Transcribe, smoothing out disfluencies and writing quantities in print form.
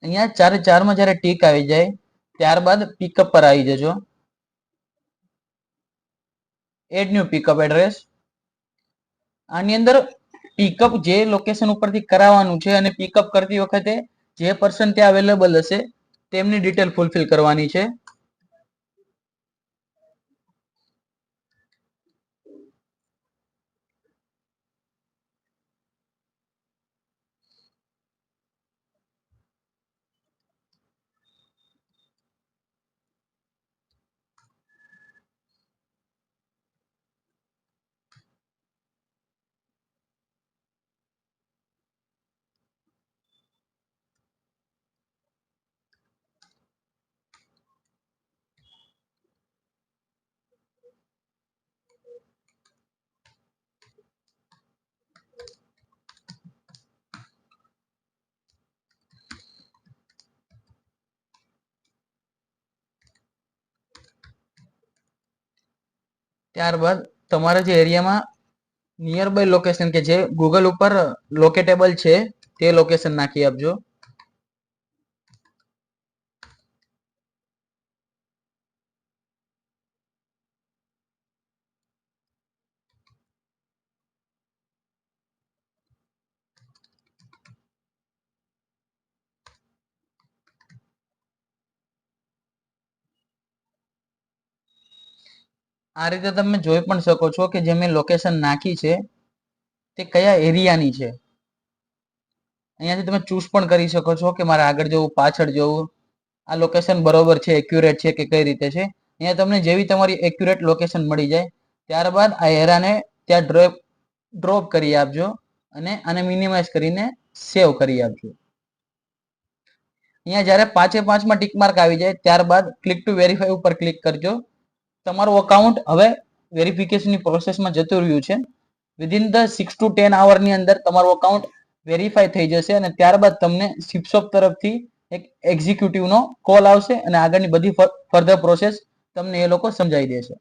અહીંયા 4 માં જ્યારે ટીક આવી જાય ત્યારબાદ પિકઅપ પર આવી જજો. Add new pickup address. આની અંદર પિકઅપ જે લોકેશન ઉપરથી કરાવવાનું છે અને પિકઅપ કરતી વખતે જે પર્સન ત્યાં અવેલેબલ હશે તેમની ડિટેલ ફૂલફિલ કરવાની છે. ત્યારબાદ તમારા જે એરિયામાં નિયર બાય લોકેશન કે જે ગૂગલ ઉપર લોકેટેબલ છે તે લોકેશન નાખી આપજો. આ રીતે તમે જોઈ પણ શકો છો કે જે મેં લોકેશન નાખી છે તે કયા એરિયાની છે. અહીંયાથી તમે ચૂઝ પણ કરી શકો છો કે મારે આગળ જવું, પાછળ જવું, આ લોકેશન બરોબર છે, એક્યુરેટ છે કે કઈ રીતે છે. અહીંયા તમને જેવી તમારી એક્યુરેટ લોકેશન મળી જાય ત્યારબાદ આ એરાને ત્યાં ડ્રોપ કરી આપજો અને આને મિનિમાઇઝ કરીને સેવ કરી આપજો. અહીંયા જ્યારે 5 માં ટીક માર્ક આવી જાય ત્યારબાદ ક્લિક ટુ વેરીફાઈ ઉપર ક્લિક કરજો. તમારું અકાઉન્ટ હવે વેરિફિકેશનની પ્રોસેસમાં જતું રહ્યું છે. વિધિન ધ 6 to 10 આવરની અંદર તમારું અકાઉન્ટ વેરીફાઈ થઈ જશે અને ત્યારબાદ તમને સિપસોપ તરફથી એક એક્ઝિક્યુટિવનો કોલ આવશે અને આગળની બધી ફર્ધર પ્રોસેસ તમને એ લોકો સમજાવી દેશે.